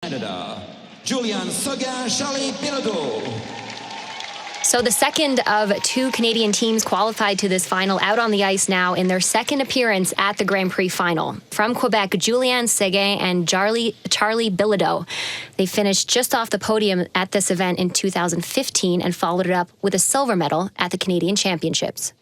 Canada, Julianne, Seguin, Charlie, Bilodeau. So the second of two Canadian teams qualified to this final out on the ice now in their second appearance at the Grand Prix final. From Quebec, Julianne Seguin and Charlie Bilodeau. They finished just off the podium at this event in 2015 and followed it up with a silver medal at the Canadian Championships.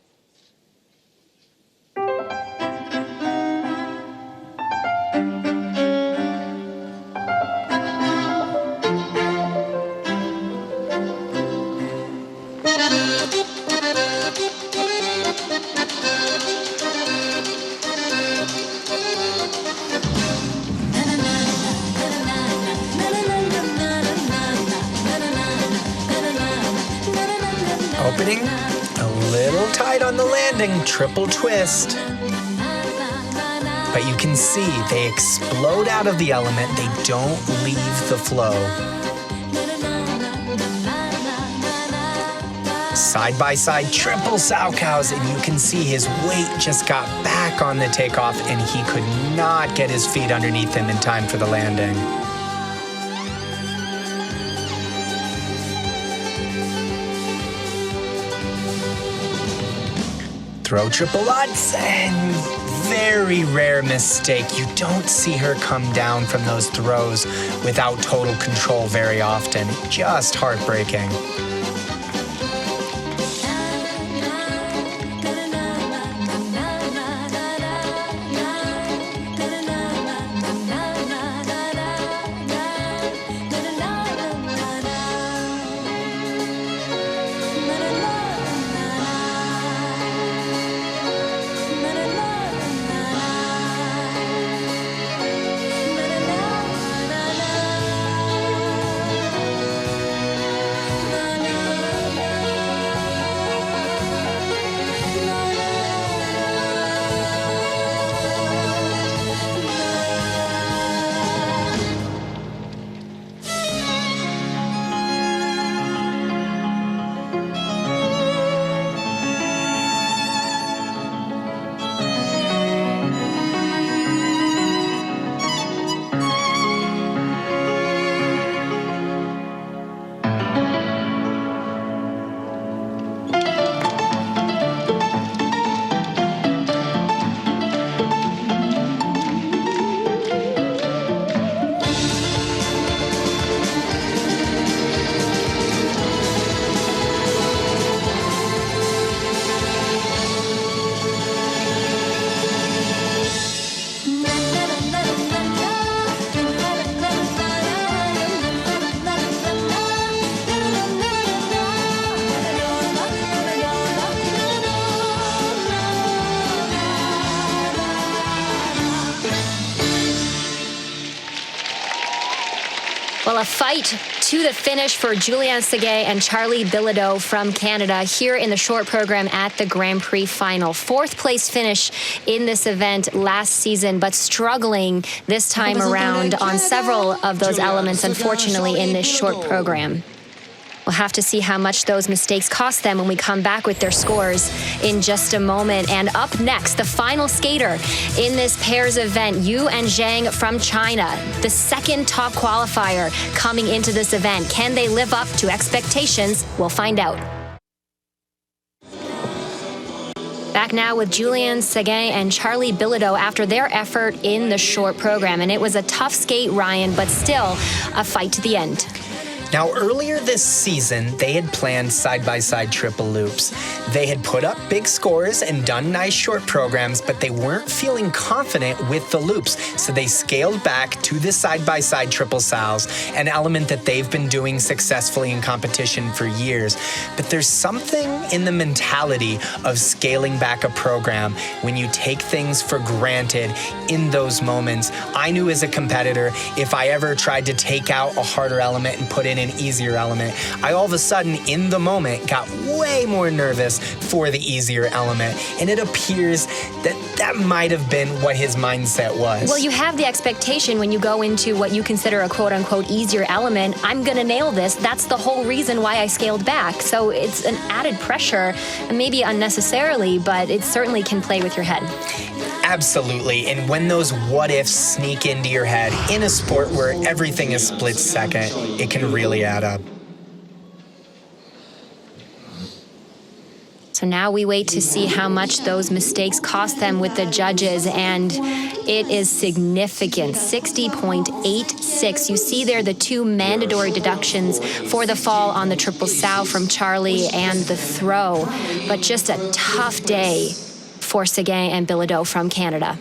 Opening, a little tight on the landing, triple twist. But you can see they explode out of the element, they don't leave the flow. Side by side, triple sow cows, and you can see his weight just got back on the takeoff and he could not get his feet underneath him in time for the landing. Throw triple Lutz, and very rare mistake. You don't see her come down from those throws without total control very often. Just heartbreaking. Well, a fight to the finish for Julianne Seguin and Charlie Bilodeau from Canada here in the short program at the Grand Prix final. Fourth place finish in this event last season, but struggling this time around on several of those elements, unfortunately, in this short program. We'll have to see how much those mistakes cost them when we come back with their scores in just a moment. And up next, the final skater in this pairs event, Yu and Zhang from China, the second top qualifier coming into this event. Can they live up to expectations? We'll find out. Back now with Julianne Seguin and Charlie Bilodeau after their effort in the short program. And it was a tough skate, Ryan, but still a fight to the end. Now, earlier this season, they had planned side-by-side triple loops. They had put up big scores and done nice short programs, but they weren't feeling confident with the loops, so they scaled back to the side-by-side triple sows, an element that they've been doing successfully in competition for years. But there's something in the mentality of scaling back a program when you take things for granted in those moments. I knew as a competitor, if I ever tried to take out a harder element and put in an easier element, I all of a sudden in the moment got way more nervous for the easier element, and it appears that that might have been what his mindset was. Well, you have the expectation when you go into what you consider a quote-unquote easier element, I'm gonna nail this. That's the whole reason why I scaled back. So it's an added pressure, maybe unnecessarily, but it certainly can play with your head. Absolutely. And when those what ifs sneak into your head in a sport where everything is split second, it can really add up. So now we wait to see how much those mistakes cost them with the judges, and it is significant, 60.86. You see there the two mandatory deductions for the fall on the triple sow from Charlie and the throw, but just a tough day for Seguin and Bilodeau from Canada.